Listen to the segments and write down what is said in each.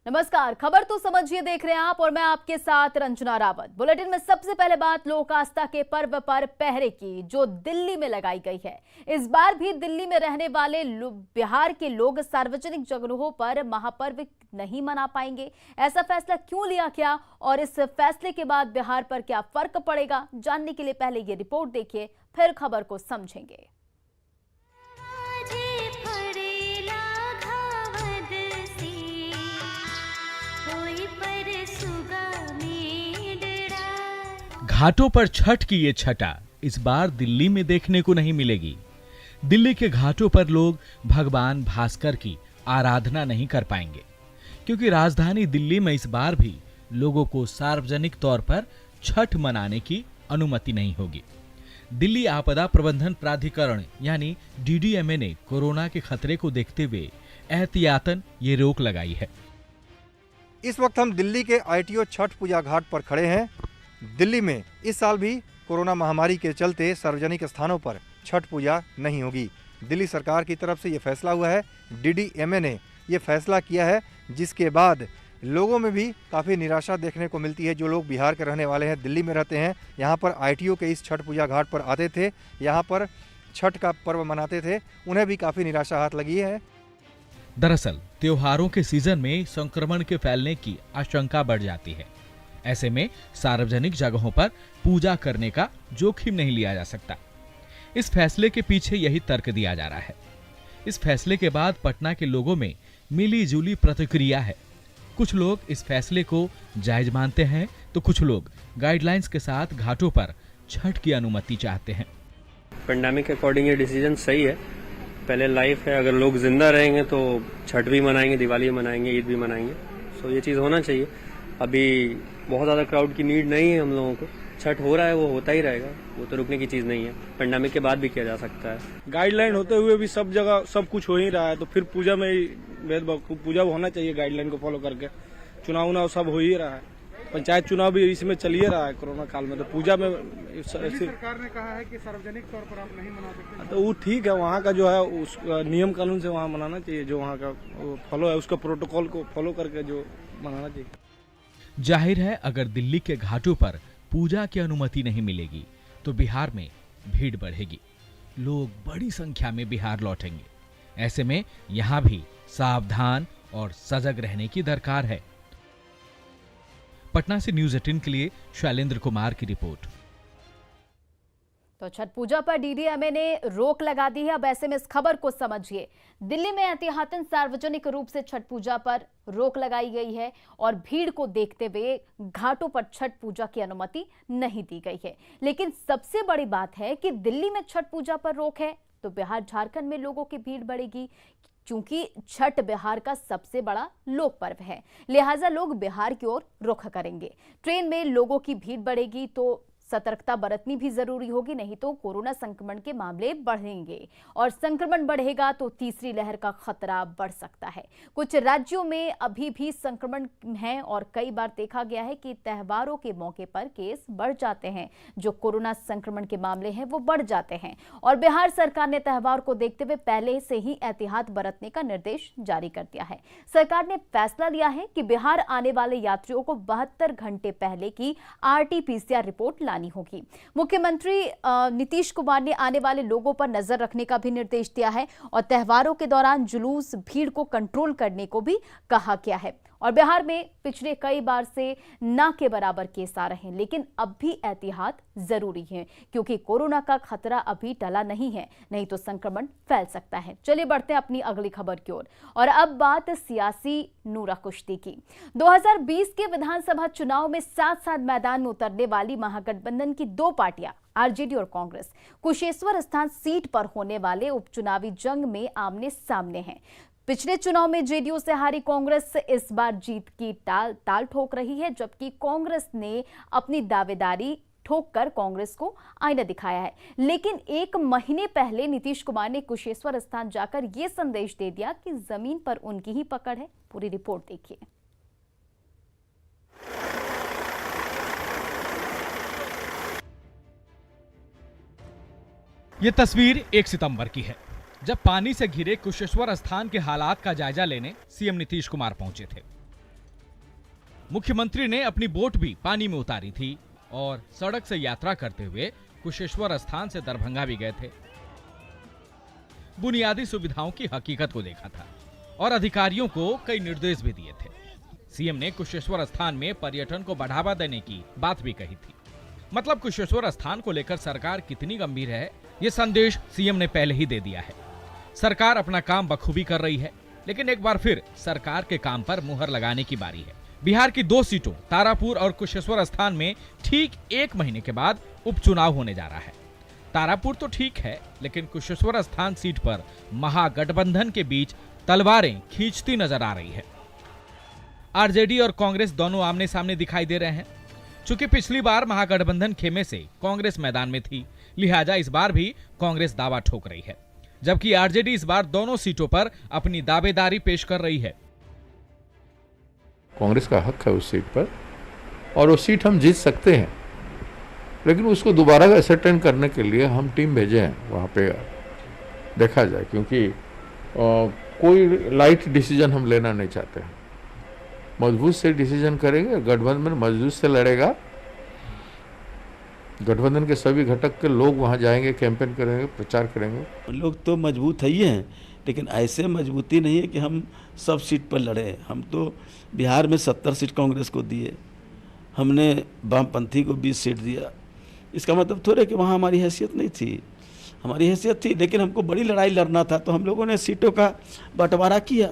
नमस्कार, खबर तो समझिए देख रहे हैं आप और मैं आपके साथ रंजना रावत। बुलेटिन में सबसे पहले बात लोक आस्था के पर्व पर पहरे की, जो दिल्ली में लगाई गई है। इस बार भी दिल्ली में रहने वाले बिहार के लोग सार्वजनिक जगहों पर महापर्व नहीं मना पाएंगे। ऐसा फैसला क्यों लिया गया और इस फैसले के बाद बिहार पर क्या फर्क पड़ेगा, जानने के लिए पहले ये रिपोर्ट देखिए, फिर खबर को समझेंगे। घाटों पर छठ की ये छटा इस बार दिल्ली में देखने को नहीं मिलेगी। दिल्ली के घाटों पर लोग भगवान भास्कर की आराधना नहीं कर पाएंगे, क्योंकि राजधानी दिल्ली में इस बार भी लोगों को सार्वजनिक तौर पर छठ मनाने की अनुमति नहीं होगी। दिल्ली आपदा प्रबंधन प्राधिकरण यानी DDMA ने कोरोना के खतरे को देखते हुए एहतियातन ये रोक लगाई है। इस वक्त हम दिल्ली के ITO छठ पूजा घाट पर खड़े हैं। दिल्ली में इस साल भी कोरोना महामारी के चलते सार्वजनिक स्थानों पर छठ पूजा नहीं होगी। दिल्ली सरकार की तरफ से ये फैसला हुआ है, DDMA ने ये फैसला किया है, जिसके बाद लोगों में भी काफ़ी निराशा देखने को मिलती है। जो लोग बिहार के रहने वाले हैं, दिल्ली में रहते हैं, यहाँ पर ITO के इस छठ पूजा घाट पर आते थे, यहाँ पर छठ का पर्व मनाते थे, उन्हें भी काफ़ी निराशा हाथ लगी है। दरअसल त्योहारों के सीजन में संक्रमण के फैलने की आशंका बढ़ जाती है। ऐसे में सार्वजनिक जगहों पर पूजा करने का जोखिम नहीं लिया जा सकता। इस फैसले के पीछे यही तर्क दिया जा रहा है। इस फैसले के बाद पटना के लोगों में मिली जुली प्रतिक्रिया है। कुछ लोग इस फैसले को जायज मानते हैं, तो कुछ लोग गाइडलाइंस के साथ घाटों पर छठ की अनुमति चाहते हैं। पेंडेमिक के अकॉर्डिंग ये डिसीजन सही है। पहले लाइफ है, अगर लोग जिंदा रहेंगे तो छठ भी मनाएंगे, दिवाली मनाएंगे, ईद भी मनाएंगे। सो ये चीज़ होना चाहिए। अभी बहुत ज़्यादा क्राउड की नीड नहीं है हम लोगों को। छठ हो रहा है, वो होता ही रहेगा, वो तो रुकने की चीज़ नहीं है। पेंडेमिक के बाद भी किया जा सकता है। गाइडलाइन होते हुए भी सब जगह सब कुछ हो ही रहा है, तो फिर पूजा में भेदभाव, पूजा होना चाहिए गाइडलाइन को फॉलो करके। चुनाव सब हो ही रहा है, पंचायत चुनाव भी इसमें चल ही रहा है कोरोना काल में, तो पूजा में सरकार ने कहा है कि सार्वजनिक तौर पर आप नहीं मना सकते। तो वो ठीक है, वहाँ का जो है उस नियम कानून से वहाँ मनाना चाहिए, जो वहाँ का फॉलो है उसका प्रोटोकॉल को फॉलो करके जो मनाना चाहिए। जाहिर है, अगर दिल्ली के घाटों पर पूजा की अनुमति नहीं मिलेगी तो बिहार में भीड़ बढ़ेगी। लोग बड़ी संख्या में बिहार लौटेंगे। ऐसे में यहां भी सावधान और सजग रहने की दरकार है। पटना से न्यूज़ 18 के लिए शैलेंद्र कुमार की रिपोर्ट। तो छठ पूजा पर DDMA ने रोक लगा दी है। अब ऐसे में इस खबर को समझिए। दिल्ली में एहतियातन सार्वजनिक रूप से छठ पूजा पर रोक लगाई गई है और भीड़ को देखते हुए घाटों पर छठ पूजा की अनुमति नहीं दी गई है। लेकिन सबसे बड़ी बात है कि दिल्ली में छठ पूजा पर रोक है तो बिहार झारखंड में लोगों की भीड़ बढ़ेगी, क्योंकि छठ बिहार का सबसे बड़ा लोक पर्व है। लिहाजा लोग बिहार की ओर रुख करेंगे। ट्रेन में लोगों की भीड़ बढ़ेगी तो सतर्कता बरतनी भी जरूरी होगी, नहीं तो कोरोना संक्रमण के मामले बढ़ेंगे और संक्रमण बढ़ेगा तो तीसरी लहर का खतरा बढ़ सकता है। कुछ राज्यों में अभी भी संक्रमण है और कई बार देखा गया है कि त्योहारों के मौके पर केस बढ़ जाते हैं, जो कोरोना संक्रमण के मामले हैं वो बढ़ जाते हैं। और बिहार सरकार ने त्योहार को देखते हुए पहले से ही एहतियात बरतने का निर्देश जारी कर दिया है। सरकार ने फैसला लिया है कि बिहार आने वाले यात्रियों को 72 घंटे पहले की RT-PCR रिपोर्ट होगी। मुख्यमंत्री नीतीश कुमार ने आने वाले लोगों पर नजर रखने का भी निर्देश दिया है और त्योहारों के दौरान जुलूस भीड़ को कंट्रोल करने को भी कहा गया है। और बिहार में पिछले कई बार से ना के बराबर केस आ रहे हैं, लेकिन अब भी एहतियात जरूरी है, क्योंकि कोरोना का खतरा अभी टला नहीं है, नहीं तो संक्रमण फैल सकता है। चलिए बढ़ते हैं अपनी अगली खबर की ओर। और अब बात सियासी नूरा कुश्ती की। 2020 के विधानसभा चुनाव में साथ साथ मैदान में उतरने वाली महागठबंधन की दो पार्टियां RJD और कांग्रेस कुशेश्वर स्थान सीट पर होने वाले उपचुनावी जंग में आमने सामने हैं। पिछले चुनाव में JDU से हारी कांग्रेस इस बार जीत की ताल ठोक रही है, जबकि कांग्रेस ने अपनी दावेदारी ठोककर कांग्रेस को आईना दिखाया है। लेकिन एक महीने पहले नीतीश कुमार ने कुशेश्वर स्थान जाकर यह संदेश दे दिया कि जमीन पर उनकी ही पकड़ है। पूरी रिपोर्ट देखिए। ये तस्वीर 1 सितंबर की है, जब पानी से घिरे कुशेश्वर स्थान के हालात का जायजा लेने CM नीतीश कुमार पहुंचे थे। मुख्यमंत्री ने अपनी बोट भी पानी में उतारी थी और सड़क से यात्रा करते हुए कुशेश्वर स्थान से दरभंगा भी गए थे। बुनियादी सुविधाओं की हकीकत को देखा था और अधिकारियों को कई निर्देश भी दिए थे। सीएम ने कुशेश्वर स्थान में पर्यटन को बढ़ावा देने की बात भी कही थी। मतलब कुशेश्वर स्थान को लेकर सरकार कितनी गंभीर है, ये संदेश सीएम ने पहले ही दे दिया है। सरकार अपना काम बखूबी कर रही है, लेकिन एक बार फिर सरकार के काम पर मुहर लगाने की बारी है। बिहार की 2 सीटों तारापुर और कुशेश्वर स्थान में ठीक 1 महीने के बाद उपचुनाव होने जा रहा है। तारापुर तो ठीक है, लेकिन कुशेश्वर स्थान सीट पर महागठबंधन के बीच तलवारें खींचती नजर आ रही है। आरजेडी और कांग्रेस दोनों आमने सामने दिखाई दे रहे हैं। चूंकि पिछली बार महागठबंधन खेमे से कांग्रेस मैदान में थी, लिहाजा इस बार भी कांग्रेस दावा ठोक रही है, जबकि आरजेडी इस बार दोनों सीटों पर अपनी दावेदारी पेश कर रही है। कांग्रेस का हक है उस सीट पर और वो सीट हम जीत सकते हैं, लेकिन उसको दोबारा असरटेन करने के लिए हम टीम भेजे हैं, वहाँ पे देखा जाए, क्योंकि कोई लाइट डिसीजन हम लेना नहीं चाहते हैं। मजबूत से डिसीजन करेंगे, गठबंधन मजबूत से लड़ेगा, गठबंधन के सभी घटक के लोग वहाँ जाएंगे, कैंपेन करेंगे, प्रचार करेंगे। लोग तो मजबूत है ही हैं, लेकिन ऐसे मजबूती नहीं है कि हम सब सीट पर लड़े। हम तो बिहार में 70 सीट कांग्रेस को दिए, हमने वामपंथी को 20 सीट दिया। इसका मतलब थोड़े कि वहाँ हमारी हैसियत नहीं थी, हमारी हैसियत थी, लेकिन हमको बड़ी लड़ाई लड़ना था, तो हम लोगों ने सीटों का बंटवारा किया।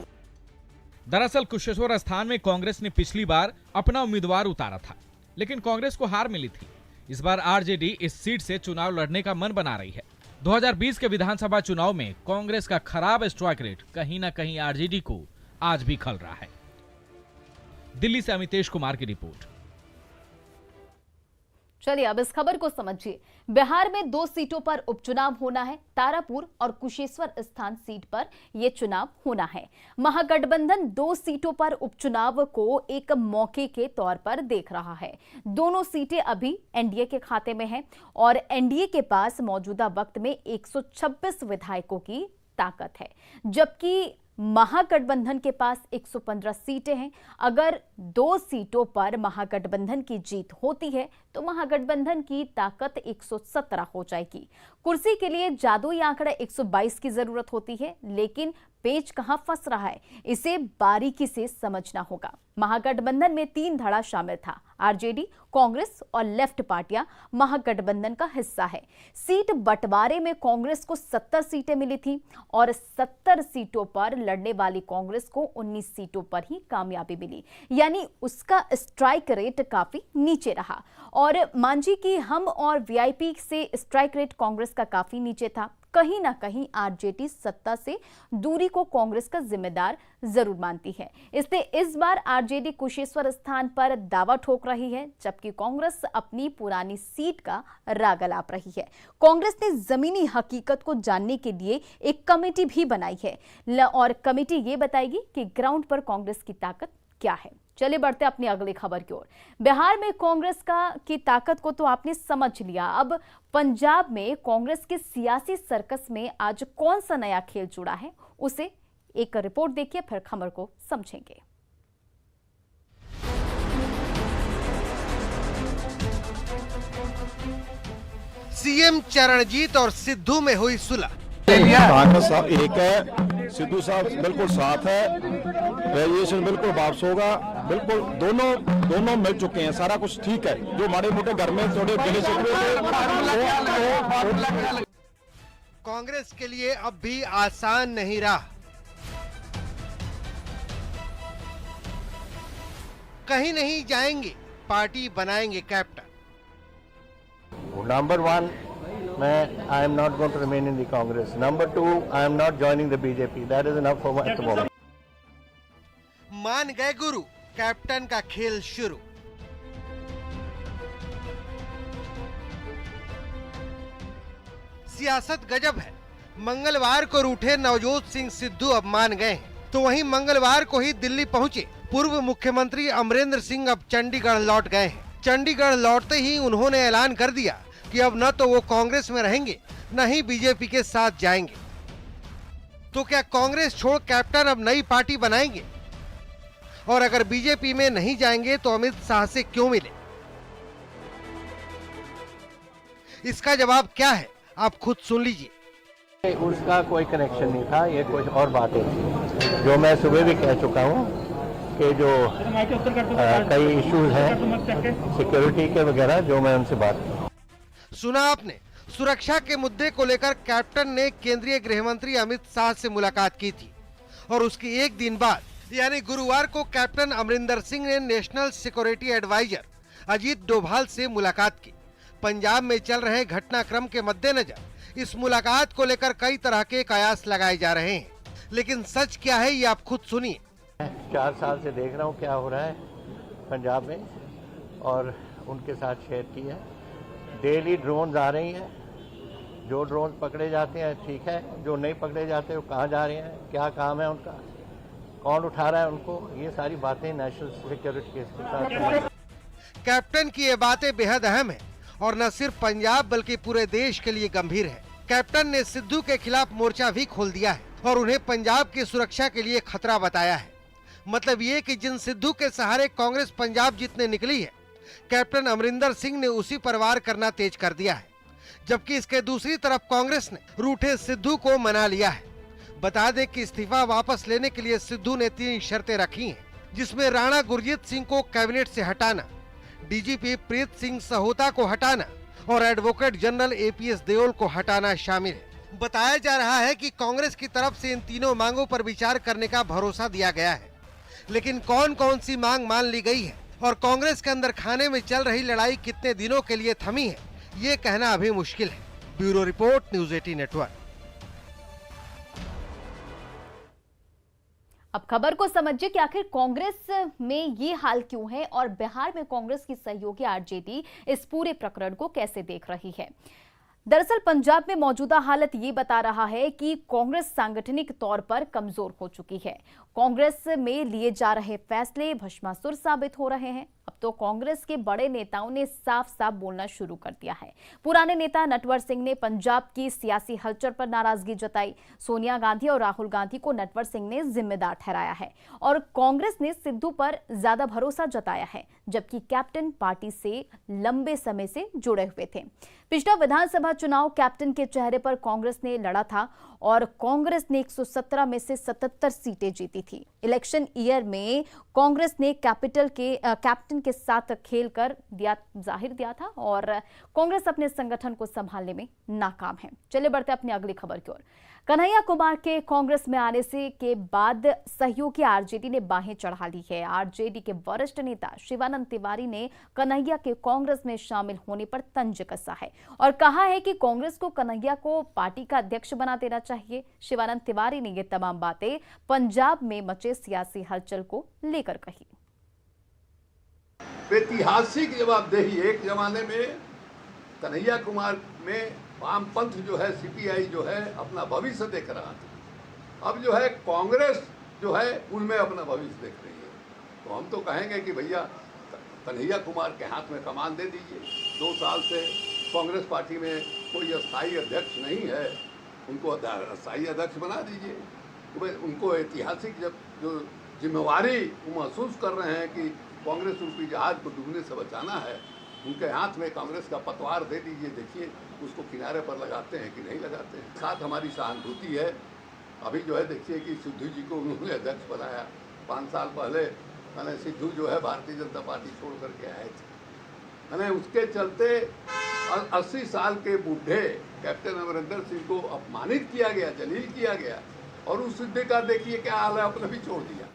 दरअसल कुशेश्वर स्थान में कांग्रेस ने पिछली बार अपना उम्मीदवार उतारा था, लेकिन कांग्रेस को हार मिली थी। इस बार आरजेडी इस सीट से चुनाव लड़ने का मन बना रही है। 2020 के विधानसभा चुनाव में कांग्रेस का खराब स्ट्राइक रेट कहीं ना कहीं आरजेडी को आज भी खल रहा है। दिल्ली से अमितेश कुमार की रिपोर्ट। चलिए अब इस खबर को समझिए। बिहार में 2 सीटों पर उपचुनाव होना है। तारापुर और कुशेश्वर स्थान सीट पर यह चुनाव होना है। महागठबंधन 2 सीटों पर उपचुनाव को एक मौके के तौर पर देख रहा है। दोनों सीटें अभी एनडीए के खाते में हैं और एनडीए के पास मौजूदा वक्त में 126 विधायकों की ताकत है, जबकि महागठबंधन के पास 115 सीटें हैं। अगर 2 सीटों पर महागठबंधन की जीत होती है तो महागठबंधन की ताकत 117 हो जाएगी। कुर्सी के लिए जादुई आंकड़ा 122 की जरूरत होती है, लेकिन पेच कहां फंस रहा है, इसे बारीकी से समझना होगा। महागठबंधन में 3 धड़ा शामिल था। आरजेडी, कांग्रेस और लेफ्ट पार्टियां महागठबंधन का हिस्सा है। सीट बंटवारे में कांग्रेस को 70 सीटें मिली थी और 70 सीटों पर लड़ने वाली कांग्रेस को 19 सीटों पर ही कामयाबी मिली, यानी उसका स्ट्राइक रेट काफी नीचे रहा। और मांझी की हम और वीआईपी से स्ट्राइक रेट कांग्रेस का काफी नीचे था। कहीं ना कहीं आरजेडी सत्ता से दूरी को कांग्रेस का जिम्मेदार जरूर मानती है, इसलिए इस बार आरजेडी कुशेश्वर स्थान पर दावा ठोक रही है, जबकि कांग्रेस अपनी पुरानी सीट का राग अलाप रही है। कांग्रेस ने जमीनी हकीकत को जानने के लिए एक कमेटी भी बनाई है और कमेटी ये बताएगी कि ग्राउंड पर कांग्रेस की ताकत क्या है। चलिए बढ़ते अपनी अगली खबर की ओर। बिहार में कांग्रेस की ताकत को तो आपने समझ लिया। अब पंजाब में कांग्रेस के सियासी सर्कस में आज कौन सा नया खेल जुड़ा है, उसे एक रिपोर्ट देखिए, फिर खबर को समझेंगे। सीएम चरणजीत और सिद्धू में हुई सुलह। कांग्रेस साहब एक है, सिद्धू साहब बिल्कुल साथ है, ग्रेजुएशन बिल्कुल वापस होगा, बिल्कुल दोनों मिल चुके हैं, सारा कुछ ठीक है। जो माड़े मोटे घर में थोड़े गिले शिकवे थे। कांग्रेस के लिए अब भी आसान नहीं रहा। कहीं नहीं जाएंगे, पार्टी बनाएंगे captain. Number 1, I am not going to remain in the Congress. Number 2, I am not joining the BJP. That is enough for me at the moment. मान गए गुरु, कैप्टन का खेल शुरू। सियासत गजब है। मंगलवार को रूठे नवजोत सिंह सिद्धू अब मान गए हैं, तो वहीं मंगलवार को ही दिल्ली पहुंचे पूर्व मुख्यमंत्री अमरेंद्र सिंह अब चंडीगढ़ लौट गए हैं। चंडीगढ़ लौटते ही उन्होंने ऐलान कर दिया कि अब न तो वो कांग्रेस में रहेंगे, न ही बीजेपी के साथ जाएंगे। तो क्या कांग्रेस छोड़ कैप्टन अब नई पार्टी बनाएंगे? और अगर बीजेपी में नहीं जाएंगे तो अमित शाह से क्यों मिले? इसका जवाब क्या है आप खुद सुन लीजिए। उसका कोई कनेक्शन नहीं था, ये कुछ और बातें थी जो मैं सुबह भी कह चुका हूँ कि जो कई इश्यूज हैं सिक्योरिटी के वगैरह, जो मैं उनसे बात की। सुना आपने, सुरक्षा के मुद्दे को लेकर कैप्टन ने केंद्रीय गृह मंत्री अमित शाह से मुलाकात की थी और उसके एक दिन बाद यानी गुरुवार को कैप्टन अमरिंदर सिंह ने national security adviser Ajit Doval से मुलाकात की। पंजाब में चल रहे घटनाक्रम के मद्देनजर इस मुलाकात को लेकर कई तरह के कयास लगाए जा रहे हैं, लेकिन सच क्या है ये आप खुद सुनिए। 4 साल से देख रहा हूँ क्या हो रहा है पंजाब में और उनके साथ शेयर की है। डेली ड्रोन आ रही हैं, जो ड्रोन पकड़े जाते हैं ठीक है, जो नहीं पकड़े जाते वो कहाँ जा रहे हैं, क्या काम है उनका, कौन उठा रहा है उनको, ये सारी बातें नेशनल सिक्योरिटी के साथ। कैप्टन की ये बातें बेहद अहम है और न सिर्फ पंजाब बल्कि पूरे देश के लिए गंभीर है। कैप्टन ने सिद्धू के खिलाफ मोर्चा भी खोल दिया है और उन्हें पंजाब की सुरक्षा के लिए खतरा बताया है। मतलब ये कि जिन सिद्धू के सहारे कांग्रेस पंजाब जीतने निकली है, कैप्टन अमरिंदर सिंह ने उसी पर वार करना तेज कर दिया है। जबकि इसके दूसरी तरफ कांग्रेस ने रूठे सिद्धू को मना लिया है। बता दें कि इस्तीफा वापस लेने के लिए सिद्धू ने 3 शर्तें रखी हैं, जिसमें राणा गुरजीत सिंह को कैबिनेट से हटाना, डीजीपी प्रीत सिंह सहोता को हटाना और एडवोकेट जनरल एपीएस देओल को हटाना शामिल है। बताया जा रहा है कि कांग्रेस की तरफ से इन तीनों मांगों पर विचार करने का भरोसा दिया गया है, लेकिन कौन कौन सी मांग मान ली गई है और कांग्रेस के अंदर खाने में चल रही लड़ाई कितने दिनों के लिए थमी है, ये कहना अभी मुश्किल है। Bureau report, news 18 network. अब खबर को समझिए कि आखिर कांग्रेस में ये हाल क्यों है और बिहार में कांग्रेस की सहयोगी आरजेडी इस पूरे प्रकरण को कैसे देख रही है। दरअसल पंजाब में मौजूदा हालत ये बता रहा है कि कांग्रेस सांगठनिक तौर पर कमजोर हो चुकी है। कांग्रेस में लिए जा रहे फैसले भस्मासुर साबित हो रहे हैं। अब तो कांग्रेस के बड़े नेताओं ने साफ साफ बोलना शुरू कर दिया है। पुराने नेता नटवर सिंह ने पंजाब की सियासी हलचल पर नाराजगी जताई। सोनिया गांधी और राहुल गांधी को नटवर सिंह ने जिम्मेदार ठहराया है और कांग्रेस ने सिद्धू पर ज्यादा भरोसा जताया है, जबकि कैप्टन पार्टी से लंबे समय से जुड़े हुए थे। पिछला विधानसभा चुनाव कैप्टन के चेहरे पर कांग्रेस ने लड़ा था और कांग्रेस ने 117 में से 77 सीटें जीती थी। इलेक्शन ईयर में कांग्रेस ने कैप्टन के साथ खेलकर जाहिर दिया था और कांग्रेस अपने संगठन को संभालने में नाकाम है। चलिए बढ़ते अपनी अगली खबर की ओर। कन्हैया कुमार के कांग्रेस में आने से के बाद सहयोगी आरजेडी ने बाहें चढ़ा ली है। आरजेडी के वरिष्ठ नेता शिवानंद तिवारी ने कन्हैया के कांग्रेस में शामिल होने पर तंज कसा है और कहा है कि कांग्रेस को कन्हैया को पार्टी का अध्यक्ष बना देना चाहिए। शिवानंद तिवारी ने ये तमाम बातें पंजाब में मचे सियासी हलचल को लेकर कही। ऐतिहासिक जवाबदेही, एक जमाने में कन्हैया कुमार में वामपंथ जो है, सीपीआई जो है, अपना भविष्य देख रहा था। अब जो है कांग्रेस जो है उनमें अपना भविष्य देख रही है। तो हम तो कहेंगे कि भैया कन्हैया कुमार के हाथ में कमान दे दीजिए। 2 साल से कांग्रेस पार्टी में कोई अस्थायी अध्यक्ष नहीं है, उनको अस्थायी अध्यक्ष बना दीजिए। उनको ऐतिहासिक जो जिम्मेवारी वो महसूस कर रहे हैं कि कांग्रेस रूपी जहाज को डूबने से बचाना है, उनके हाथ में कांग्रेस का पतवार दे दीजिए। देखिए उसको किनारे पर लगाते हैं कि नहीं लगाते हैं। साथ हमारी सहानुभूति है। अभी जो है देखिए कि सिद्धू जी को उन्होंने अध्यक्ष बनाया। 5 साल पहले मैंने सिद्धू जो है भारतीय जनता पार्टी छोड़ करके आए थे। मैंने उसके चलते 80 साल के बूढ़े कैप्टन अमरिंदर सिंह को अपमानित किया गया, जलील किया गया और उस सिद्धू का देखिए क्या हाल है, अपने भी छोड़ दिया।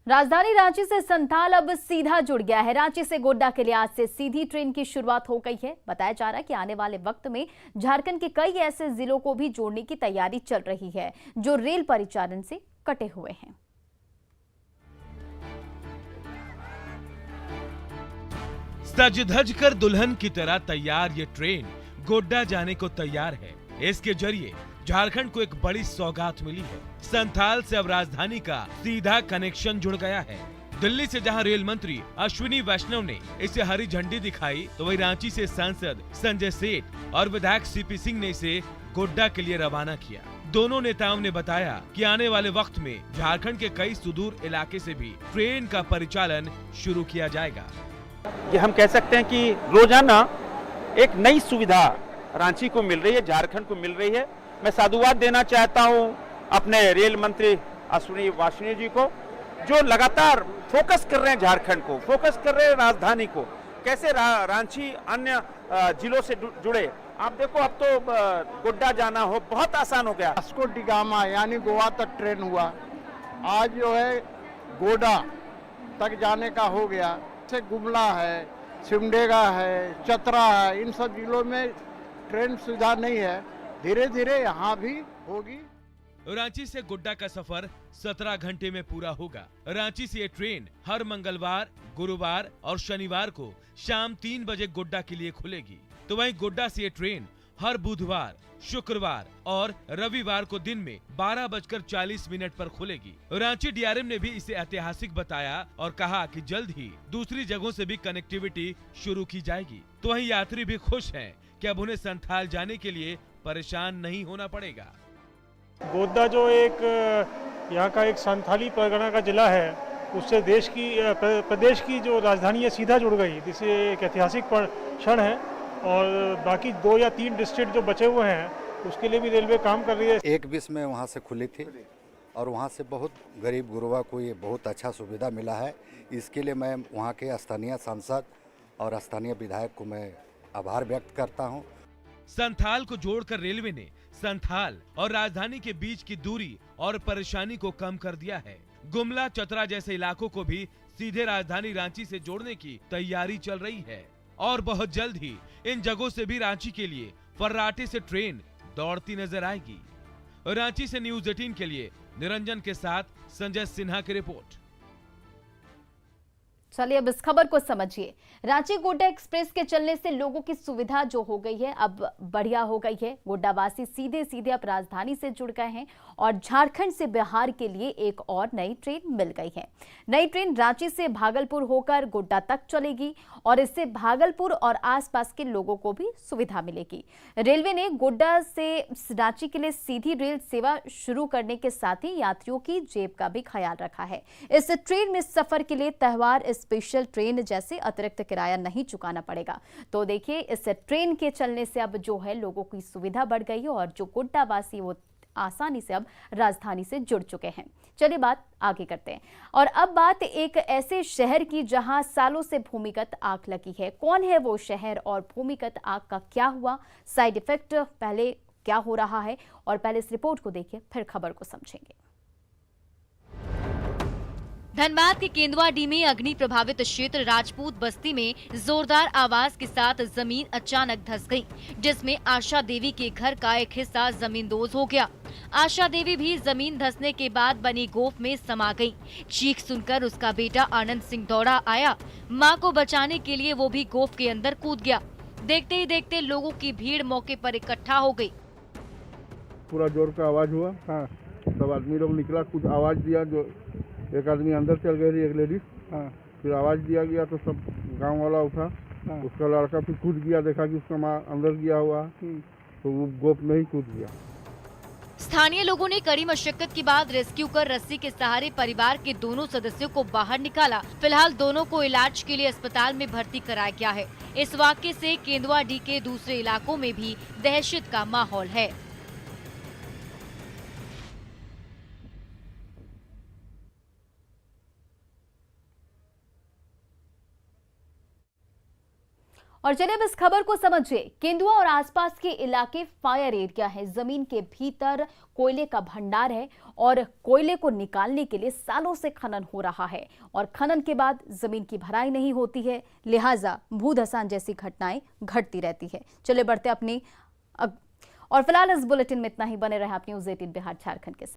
राजधानी रांची से संथाल अब सीधा जुड़ गया है। रांची से गोड्डा के लिए आज से सीधी ट्रेन की शुरुआत हो गई है। बताया जा रहा है कि आने वाले वक्त में झारखंड के कई ऐसे जिलों को भी जोड़ने की तैयारी चल रही है जो रेल परिचालन से कटे हुए हैं। सज धज कर दुल्हन की तरह तैयार ये ट्रेन गोड्डा जाने को तैयार है। इसके जरिए झारखंड को एक बड़ी सौगात मिली है। संथाल से अब राजधानी का सीधा कनेक्शन जुड़ गया है। दिल्ली से जहां रेल मंत्री अश्विनी वैष्णव ने इसे हरी झंडी दिखाई, तो वहीं रांची से सांसद संजय सेठ और विधायक सीपी सिंह ने इसे गोड्डा के लिए रवाना किया। दोनों नेताओं ने बताया कि आने वाले वक्त में झारखंड के कई सुदूर इलाके से भी ट्रेन का परिचालन शुरू किया जाएगा। ये हम कह सकते हैं कि रोजाना एक नई सुविधा रांची को मिल रही है, झारखंड को मिल रही है। मैं साधुवाद देना चाहता हूं अपने रेल मंत्री अश्विनी वैष्णव जी को, जो लगातार फोकस कर रहे हैं झारखंड को, फोकस कर रहे हैं राजधानी को, कैसे रांची अन्य जिलों से जुड़े। आप देखो अब तो गोड्डा जाना हो बहुत आसान हो गया। वास्को डी गामा यानी गोवा तक ट्रेन हुआ, आज जो है गोडा तक जाने का हो गया। से गुमला है, सिमडेगा है, चतरा है, इन सब जिलों में ट्रेन सुविधा नहीं है, धीरे धीरे यहाँ भी होगी। रांची से गोड्डा का सफर 17 घंटे में पूरा होगा। रांची से ये ट्रेन हर मंगलवार, गुरुवार और शनिवार को शाम 3 बजे गोड्डा के लिए खुलेगी। तो वहीं गोड्डा से ये ट्रेन हर बुधवार, शुक्रवार और रविवार को दिन में 12:40 पर खुलेगी। रांची डीआरएम ने भी इसे ऐतिहासिक बताया और कहा कि जल्द ही दूसरी जगहों से भी कनेक्टिविटी शुरू की जाएगी। तो वहीं यात्री भी खुश हैं कि अब उन्हें संथाल जाने के लिए परेशान नहीं होना पड़ेगा। गोड्डा जो एक यहाँ का एक संथाली परगना का जिला है, उससे प्रदेश की जो राजधानी है सीधा जुड़ गई, जिससे एक ऐतिहासिक क्षण है। और बाकी 2 या 3 डिस्ट्रिक्ट जो बचे हुए हैं उसके लिए भी रेलवे काम कर रही है। 1:20 में वहाँ से खुली थी और वहाँ से बहुत गरीब गुरुआ को ये बहुत अच्छा सुविधा मिला है। इसके लिए मैं वहाँ के स्थानीय सांसद और स्थानीय विधायक को मैं आभार व्यक्त करता हूँ। संथाल को जोड़कर रेलवे ने संथाल और राजधानी के बीच की दूरी और परेशानी को कम कर दिया है। गुमला, चतरा जैसे इलाकों को भी सीधे राजधानी रांची से जोड़ने की तैयारी चल रही है और बहुत जल्द ही इन जगहों से भी रांची के लिए फर्राटे से ट्रेन दौड़ती नजर आएगी। रांची से न्यूज़ 18 के लिए निरंजन के साथ संजय सिन्हा की रिपोर्ट। चलिए अब इस खबर को समझिए। रांची गोड्डा एक्सप्रेस के चलने से लोगों की सुविधा जो हो गई है अब बढ़िया हो गई है। गोड्डावासी सीधे सीधे अब राजधानी से जुड़ गए हैं और झारखंड से बिहार के लिए एक और नई ट्रेन मिल गई है। नई ट्रेन रांची से भागलपुर होकर गोड्डा तक चलेगी और इससे भागलपुर और आसपास के लोगों को भी सुविधा मिलेगी। रेलवे ने गोड्डा से रांची के लिए सीधी रेल सेवा शुरू करने के साथ ही यात्रियों की जेब का भी ख्याल रखा है। इस ट्रेन में सफर के लिए त्योहार स्पेशल ट्रेन जैसे अतिरिक्त किराया नहीं चुकाना पड़ेगा। तो देखिए इस ट्रेन के चलने से अब जो है लोगों की सुविधा बढ़ गई है और जो गोड्डा वासी वो आसानी से अब राजधानी से जुड़ चुके हैं। चलिए बात आगे करते हैं और अब बात एक ऐसे शहर की जहां सालों से भूमिगत आग लगी है। कौन है वो शहर और भूमिगत आग का क्या हुआ, साइड इफेक्ट पहले क्या हो रहा है, और पहले इस रिपोर्ट को देखिए फिर खबर को समझेंगे। धनबाद के केंदुआडीह में अग्नि प्रभावित क्षेत्र राजपूत बस्ती में जोरदार आवाज के साथ जमीन अचानक धंस गई, जिसमें आशा देवी के घर का एक हिस्सा जमींदोज हो गया। आशा देवी भी जमीन धंसने के बाद बनी गोफ में समा गई। चीख सुनकर उसका बेटा आनंद सिंह दौड़ा आया। मां को बचाने के लिए वो भी गोफ के अंदर कूद गया। देखते ही देखते लोगों की भीड़ मौके पर इकट्ठा हो गई। पूरा जोर का आवाज हुआ। हाँ, सब आदमी लोग निकला, कुछ आवाज दिया, जो एक आदमी अंदर चल गई थी, एक लेडीज। हाँ, फिर आवाज दिया गया तो सब गांव वाला उठा। हाँ, उसका लड़का फिर कूद गया, देखा कि उसका माँ अंदर गया हुआ, तो वो गोप में ही कूद गया। स्थानीय लोगों ने कड़ी मशक्कत के बाद रेस्क्यू कर रस्सी के सहारे परिवार के दोनों सदस्यों को बाहर निकाला। फिलहाल दोनों को इलाज के लिए अस्पताल में भर्ती कराया गया है। इस वाकये से केंदुआडीह के दूसरे इलाकों में भी दहशत का माहौल है। और चलिए अब इस खबर को समझिए। केंदुआ और आसपास के इलाके फायर एरिया है। जमीन के भीतर कोयले का भंडार है और कोयले को निकालने के लिए सालों से खनन हो रहा है और खनन के बाद जमीन की भराई नहीं होती है, लिहाजा भूधसान जैसी घटनाएं घटती रहती है। चलिए बढ़ते अपनी और फिलहाल इस बुलेटिन में इतना ही। बने रहे आप न्यूज़ 18 बिहार झारखंड के साथ।